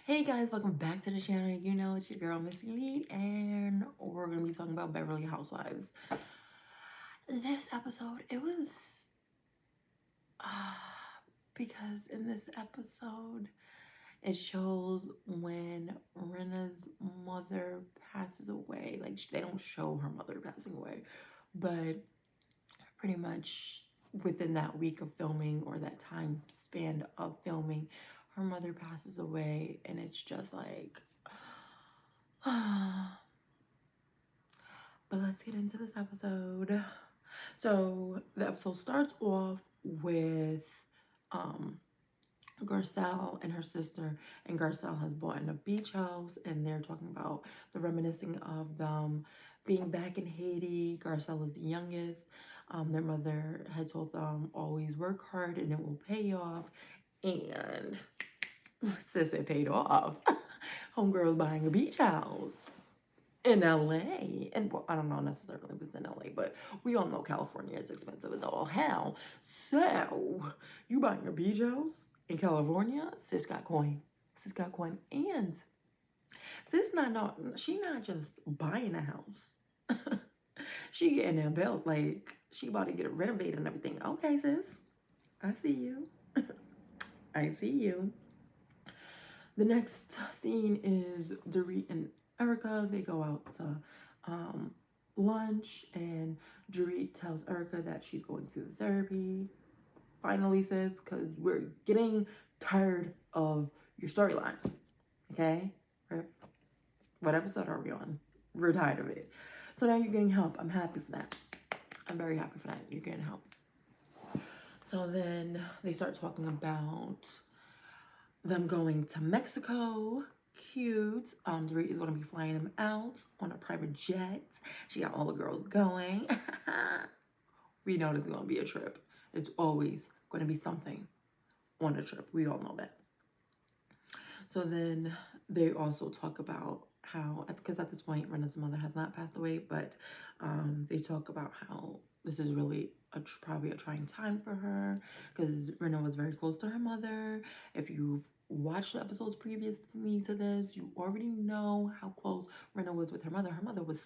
Hey guys, welcome back to the channel. You know it's your girl Missy Lee, and we're gonna be talking about Beverly Housewives. This episode, it was uh, because in this episode, it shows when Rena's mother passes away. Like they don't show her mother passing away, but pretty much within that week of filming or that time span of filming, her mother passes away, and it's just like. But let's get into this episode. So the episode starts off with um Garcelle and her sister, and Garcelle has bought in a beach house, and they're talking about the reminiscing of them being back in Haiti. Garcelle is the youngest. Their mother had told them always work hard and it will pay off, and sis, it paid off. Homegirl's buying a beach house in LA. And well, I don't know necessarily if it's in LA, but we all know California is expensive as all hell. So you buying a beach house in California? Sis got coin. Sis got coin. And sis she not just buying a house. She getting that belt, like she about to get it renovated and everything. Okay, sis. I see you. I see you. The next scene is Dorit and Erica. They go out to um, lunch, and Dorit tells Erica that she's going through the therapy. Finally, sis, because we're getting tired of your storyline. Okay? What episode are we on? We're tired of it. So now you're getting help. I'm happy for that. I'm very happy for that. You're getting help. So then they start talking about them going to Mexico. Cute. Dorit is going to be flying them out on a private jet. She got all the girls going. We know this is going to be a trip. It's always going to be something on a trip. We all know that. So then they also talk about how, because at this point, Rena's mother has not passed away, but they talk about how this is really probably a trying time for her, because Rena was very close to her mother. If you've watched the episodes previous to me to this, you already know how close Rena was with her mother. Her mother was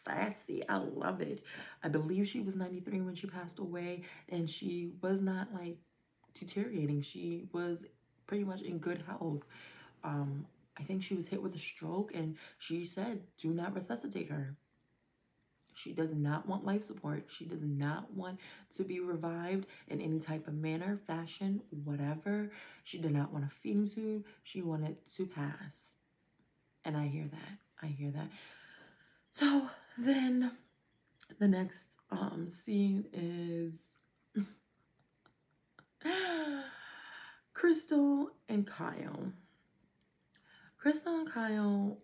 sassy. I love it. I believe she was 93 when she passed away, and she was not like deteriorating. She was pretty much in good health. I think she was hit with a stroke, and she said, do not resuscitate her. She does not want life support. She does not want to be revived in any type of manner, fashion, whatever. She did not want a feeding tube. She wanted to pass. And I hear that. I hear that. So then the next scene is Crystal and Kyle. Crystal and Kyle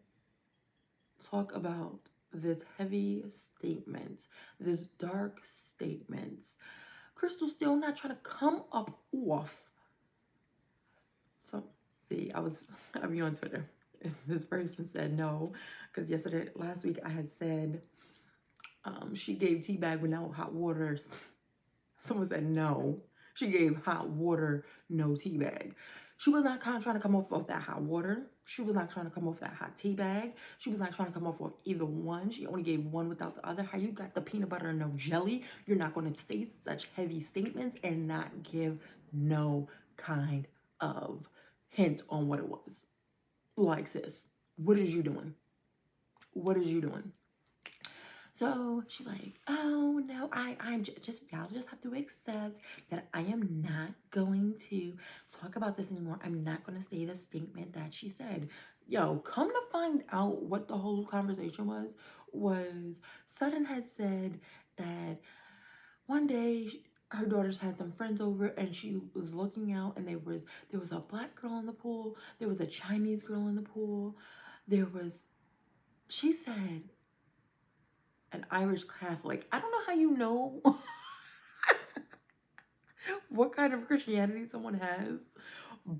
talk about this heavy statement, this dark statement. Crystal's still not trying to come up off. So, see, I be on Twitter. This person said no, because last week, I had said she gave teabag with no hot water. Someone said no. She gave hot water, no teabag. She was not kind of trying to come off of that hot water. She was not trying to come off that hot tea bag. She was not trying to come off of either one. She only gave one without the other. How you got the peanut butter and no jelly? You're not going to say such heavy statements and not give no kind of hint on what it was. Like, sis, what is you doing? What is you doing? So she's like, oh no, I'm just, y'all just have to accept that I am not going to talk about this anymore. I'm not going to say the statement that she said. Yo, come to find out what the whole conversation was Sutton had said that one day her daughters had some friends over, and she was looking out, and there was a black girl in the pool. There was a Chinese girl in the pool. She said, an Irish Catholic. I don't know how you know what kind of Christianity someone has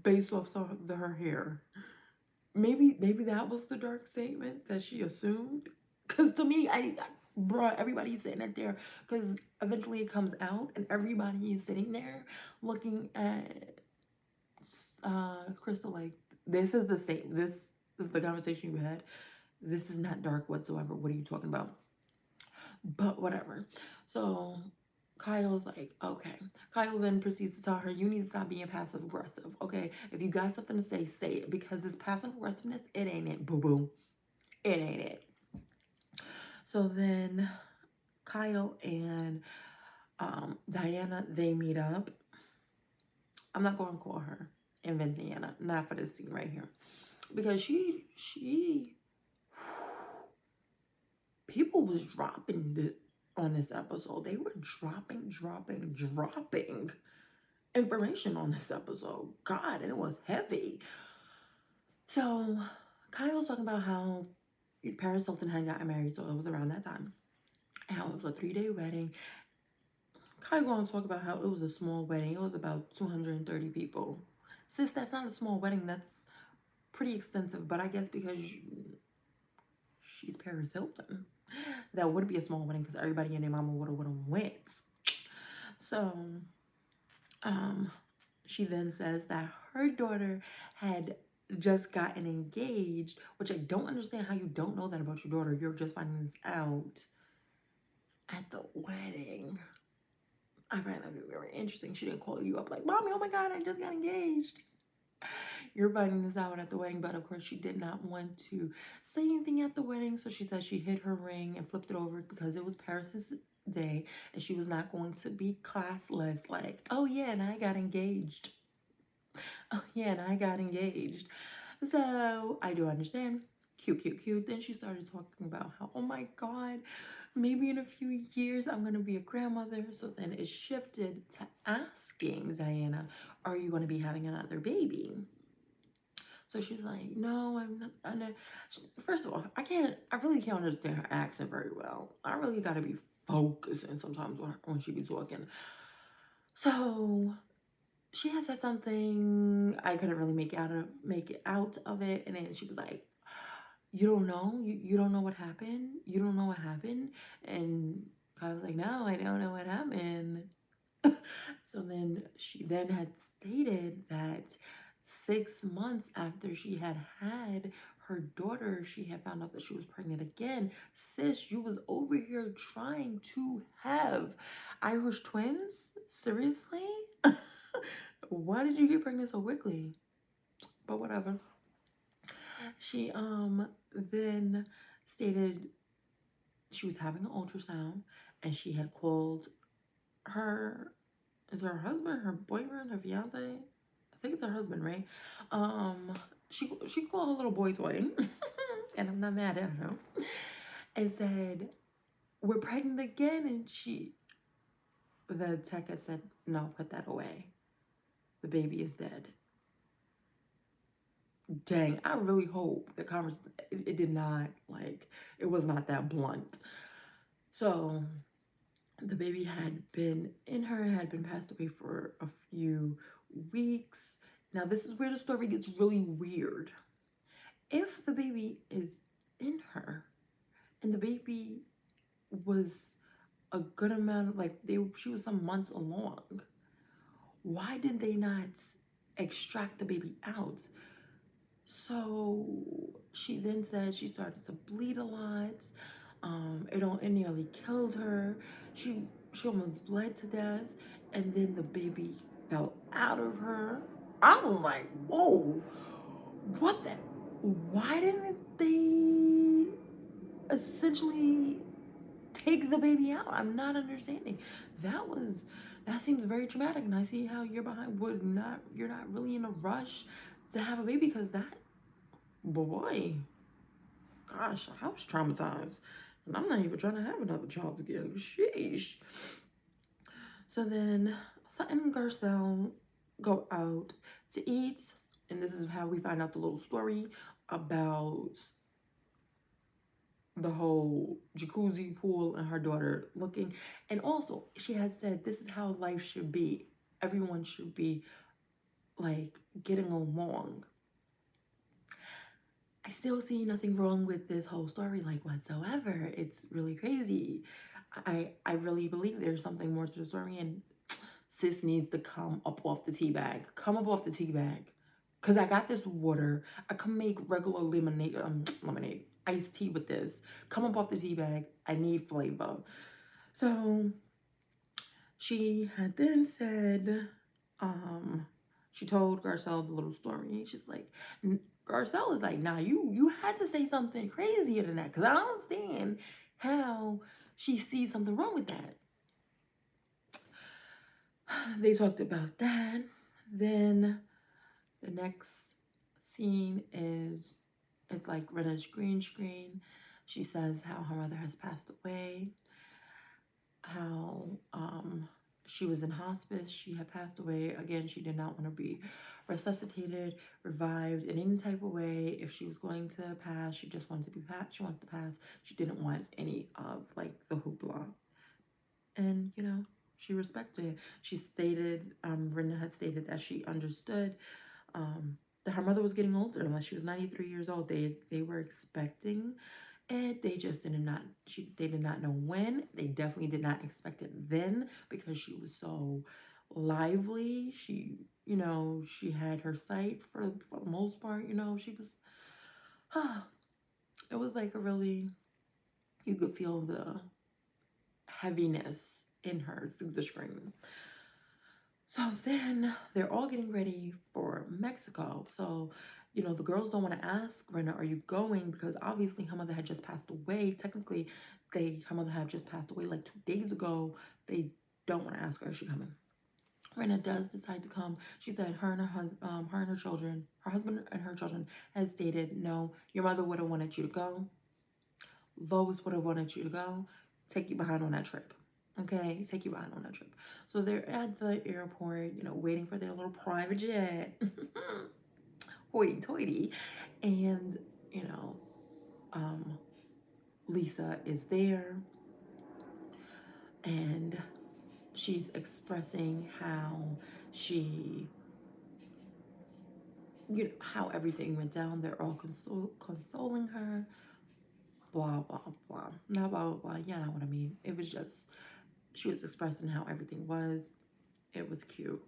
based off her hair. Maybe that was the dark statement that she assumed. Because to me, bruh, everybody's sitting at there, because eventually it comes out, and everybody is sitting there looking at Crystal like, This is the same. This is the conversation you had. This is not dark whatsoever. What are you talking about? But whatever. So Kyle's like, okay. Kyle then proceeds to tell her, you need to stop being passive aggressive. Okay. If you got something to say it. Because this passive aggressiveness, it ain't it. Boo boo. It ain't it. So then Kyle and Diana, they meet up. I'm not going to call her Inventiana, not for this scene right here. Because she, people was dropping on this episode. They were dropping information on this episode. God, and it was heavy. So Kyle's talking about how Paris Hilton had gotten married, so it was around that time. And how it was a 3-day wedding. Kyle going to talk about how it was a small wedding. It was about 230 people. Sis, that's not a small wedding. That's pretty extensive. But I guess because she's Paris Hilton, that would be a small wedding because everybody and their mama would have went. So, she then says that her daughter had just gotten engaged, which I don't understand how you don't know that about your daughter. You're just finding this out at the wedding. I find that very interesting. She didn't call you up like, Mommy, oh my God, I just got engaged. You're finding this out at the wedding, but of course she did not want to say anything at the wedding. So she said she hid her ring and flipped it over because it was Paris's day and she was not going to be classless like, oh yeah, and I got engaged. Oh yeah, and I got engaged. So I do understand. Cute, cute, cute. Then she started talking about how, oh my God, maybe in a few years I'm going to be a grandmother. So then it shifted to asking Diana, are you going to be having another baby? So she's like, no, I'm not. First of all, I really can't understand her accent very well. I really got to be focusing sometimes when she be talking. So she had said something I couldn't really make it out of it, and then she was like, "You don't know? You don't know what happened? You don't know what happened?" And I was like, "No, I don't know what happened." So then she then had stated that 6 months after she had her daughter, she had found out that she was pregnant again. Sis, you was over here trying to have Irish twins? Seriously? Why did you get pregnant so quickly? But whatever. She then stated she was having an ultrasound and she had called her, is her husband, her boyfriend, her fiance? I think it's her husband, right? Um, she called her little boy toy, and I'm not mad at her, and said, "We're pregnant again," and the tech had said, "No, put that away. The baby is dead." Dang, I really hope the conversation it did not like it was not that blunt. So the baby had been in her, had been passed away for a few weeks. Now this is where the story gets really weird. If the baby is in her and the baby was a good amount of like she was some months along, why did they not extract the baby out? So she then said she started to bleed a lot. It nearly killed her. She almost bled to death, and then the baby fell out of her. I was like, whoa, what the? Why didn't they essentially take the baby out? I'm not understanding. That seems very traumatic, and I see how you're not really in a rush to have a baby because that boy, gosh, I was traumatized. And I'm not even trying to have another child again. Sheesh. So then Sutton and Garcelle go out to eat. And this is how we find out the little story about the whole jacuzzi pool and her daughter looking. And also, she had said this is how life should be. Everyone should be like getting along. I still see nothing wrong with this whole story like whatsoever. It's really crazy. I really believe there's something more to the story, and sis needs to come up off the tea bag. Come up off the tea bag. Cause I got this water. I can make regular lemonade, lemonade, iced tea with this. Come up off the tea bag. I need flavor. So she had then said, she told Garcelle the little story. She's like, Garcelle is like, nah, you had to say something crazier than that, cause I don't understand how she sees something wrong with that. They talked about that. Then the next scene is it's like Rena's green screen. She says how her mother has passed away, how she was in hospice. She had passed away. Again, she did not want to be resuscitated, revived in any type of way. If she was going to pass, she just wants to be passed. She wants to pass. She didn't want any of like the hoopla. And she respected it. She stated, Rena had stated that she understood that her mother was getting older. Unless she was 93 years old, they were expecting it. They just they did not know when. They definitely did not expect it then because she was so lively. She had her sight for the most part. She was. It was like a really, you could feel the heaviness in her through the screen. So then they're all getting ready for Mexico. So, the girls don't want to ask Rena, are you going? Because obviously her mother had just passed away. Technically, her mother had just passed away like 2 days ago. They don't want to ask her, is she coming? Rena does decide to come. She said her and her children, her husband and her children, has stated, no, your mother would have wanted you to go. Lois would have wanted you to go. Take you behind on that trip. Okay, take you behind on that trip. So they're at the airport, waiting for their little private jet. Hoity toity. And, you know, um, Lisa is there and she's expressing how she, how everything went down. They're all consoling her. Blah, blah, blah. Not blah, blah, blah. Yeah, know what I mean. It was just, she was expressing how everything was. It was cute.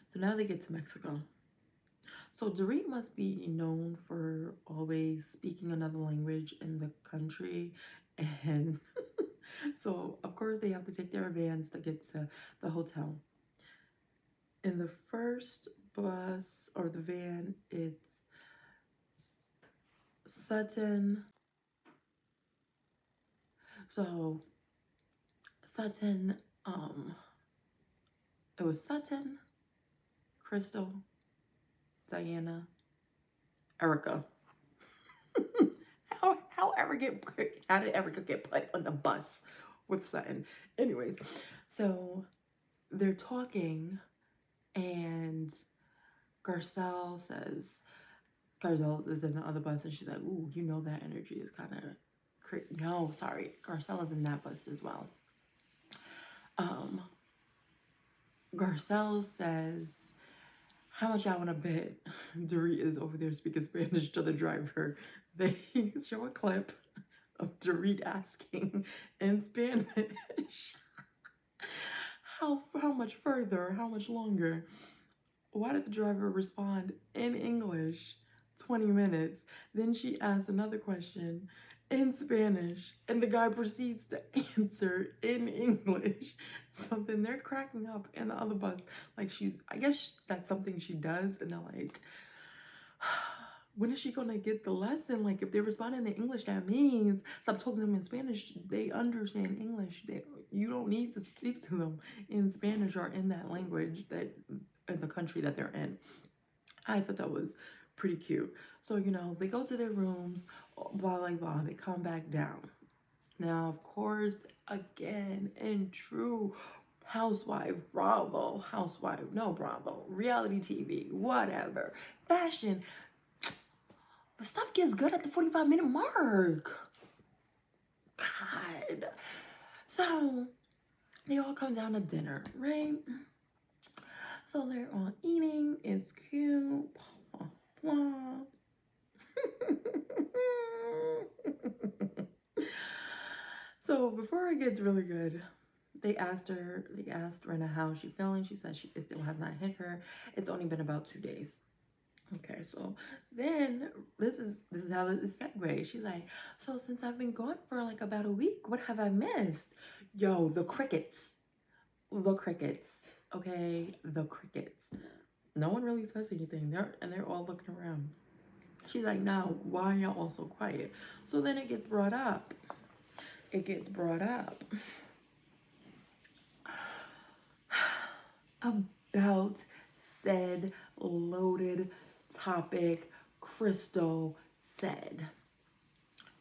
So now they get to Mexico. So Dorit must be known for always speaking another language in the country. And so, of course, they have to take their vans to get to the hotel. In the first bus or the van, it's Sutton. So, Sutton, it was Sutton, Crystal, Diana, Erica. How did Erica get put on the bus with Sutton? Anyways, so they're talking and Garcelle says, Garcelle is in the other bus and she's like, ooh, that energy is kind of no, sorry, Garcelle is in that bus as well. Um, Garcelle says, how much I want to bet Dorit is over there speaking Spanish to the driver. They show a clip of Dorit asking in Spanish, how much further, how much longer? Why did the driver respond in English? 20 minutes. Then she asks another question in Spanish, and the guy proceeds to answer in English. So then they're cracking up in the other bus. Like, I guess that's something she does, and they're like, when is she gonna get the lesson? Like, if they're responding in English, that means stop talking to them in Spanish. They understand English. You don't need to speak to them in Spanish or in that language that in the country that they're in. I thought that was pretty cute. So, they go to their rooms, blah, blah, blah. They come back down. Now, of course, again, in true no Bravo, reality TV, whatever, fashion, the stuff gets good at the 45-minute mark. God. So, they all come down to dinner, right? So they're all eating. It's cute. Blah, blah, blah. So before it gets really good, they asked Rena how she's feeling. She said it still has not hit her. It's only been about 2 days. Okay, so then this is how it segues. She's like, so since I've been gone for like about a week, what have I missed? Yo, the crickets. The crickets. Okay, the crickets. No one really says anything. They're all looking around. She's like, now why are y'all all so quiet? So then it gets brought up. It gets brought up about said loaded topic. Crystal said,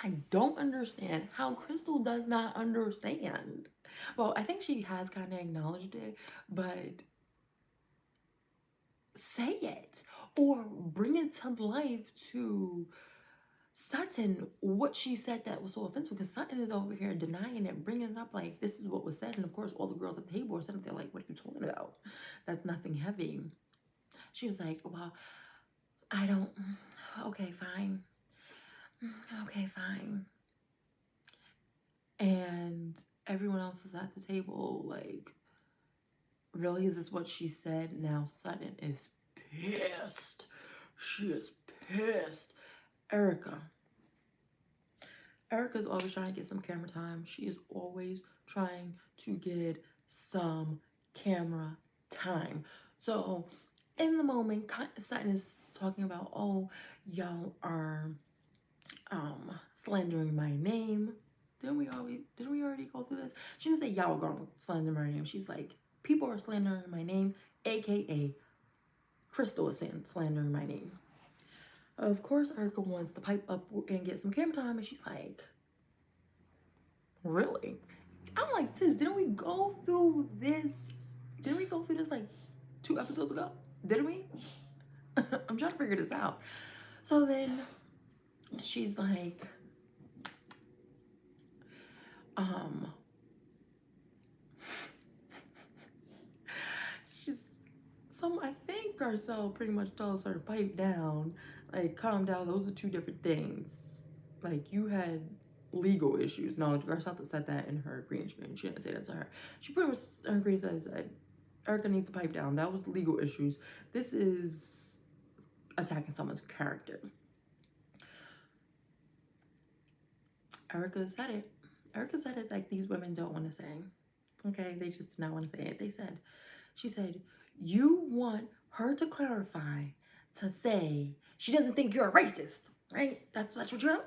I don't understand how Crystal does not understand. Well, I think she has kind of acknowledged it, but say it or bring it to life to Sutton what she said that was so offensive, because Sutton is over here denying it, bringing it up like this is what was said, and of course all the girls at the table are sitting there like, what are you talking about? That's nothing heavy. She was like, well, I don't. Okay, fine. Okay, fine. And everyone else is at the table like, really, is this what she said? Now Sutton is pissed. She is pissed. Erica. Erica's always trying to get some camera time. She is always trying to get some camera time. So in the moment, Sutton is talking about, oh, y'all are slandering my name. Didn't we already go through this? She didn't say y'all are going to slander my name. She's like, people are slandering my name, aka Crystal is slandering my name. Of course, Erica wants to pipe up and get some camera time, and she's like, really? I'm like, sis, didn't we go through this? Didn't we go through this like 2 episodes ago? Didn't we? I'm trying to figure this out. So then she's like, um, she's I think Garcelle pretty much tells her to pipe down, like calm down. Those are two different things. Like you had legal issues. No, Garcelle said that in her green screen. She didn't say that to her. She pretty much her green said Erica needs to pipe down. That was legal issues. This is attacking someone's character. Erica said it. Erica said it like these women don't want to say. Okay, they just did not want to say it. She said, you want her to clarify, to say she doesn't think you're a racist, right? That's what you want?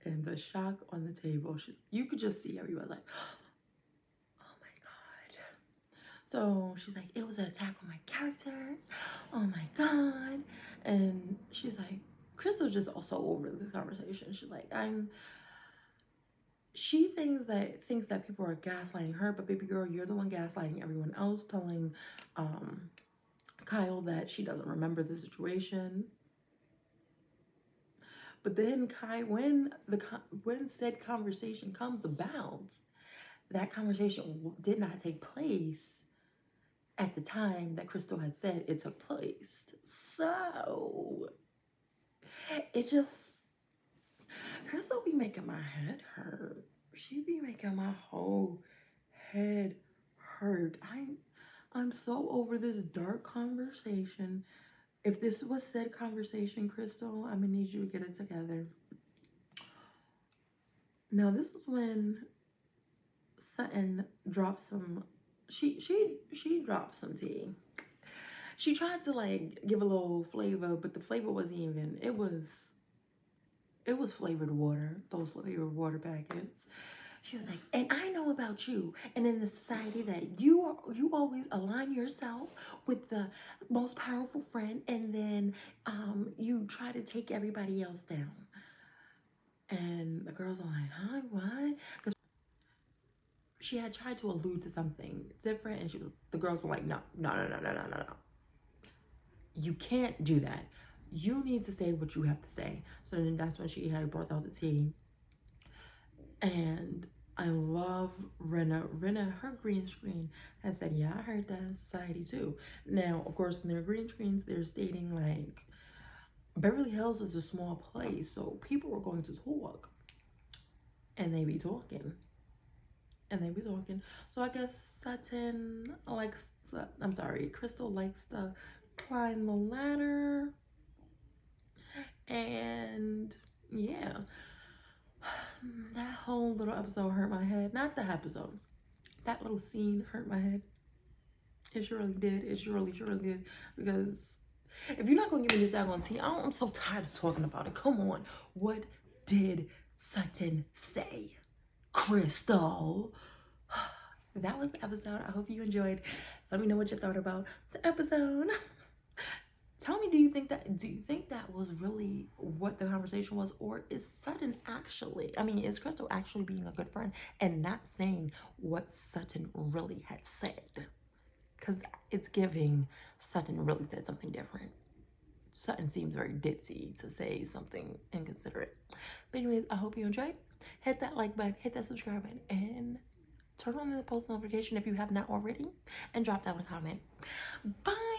And the shock on the table, you could just see everyone like, oh my God. So she's like, it was an attack on my character. Oh my God. And she's like, Crystal's just also over this conversation. She's like, she thinks that people are gaslighting her, but baby girl, you're the one gaslighting everyone else, telling Kyle that she doesn't remember the situation. But then when said conversation comes about, that conversation did not take place at the time that Crystal had said it took place. So it just, Crystal be making my head hurt. She be making my whole head hurt. I'm so over this dark conversation. If this was said conversation, Crystal, I'm gonna need you to get it together. Now this is when Sutton dropped some. She dropped some tea. She tried to like give a little flavor, but the flavor wasn't even. It was flavored water. Those flavored water packets. She was like, and I know about you, and in the society that you always align yourself with the most powerful friend, and then you try to take everybody else down. And the girls are like, huh, what? Because she had tried to allude to something different, and the girls were like, no, no, no, no, no, no, no, no. You can't do that. You need to say what you have to say. So then that's when she had brought out the tea. And I love Renna. Renna, her green screen has said, yeah, I heard that in society too. Now, of course, in their green screens, they're stating like, Beverly Hills is a small place, so people are going to talk. And they be talking. So I guess Crystal likes to climb the ladder. And yeah, that whole little episode hurt my head. Not the episode, that little scene hurt my head. It surely did. It surely did. Because if you're not gonna give me this daggone tea, I'm so tired of talking about it. Come on. What did Sutton say? Crystal. That was the episode. I hope you enjoyed. Let me know what you thought about the episode. Tell me, do you think that was really what the conversation was, or is Sutton actually, is Crystal actually being a good friend and not saying what Sutton really had said? Because it's giving Sutton really said something different. Sutton seems very ditzy to say something inconsiderate. But anyways, I hope you enjoyed. Hit that like button, hit that subscribe button, and turn on the post notification if you have not already, and drop down a comment. Bye.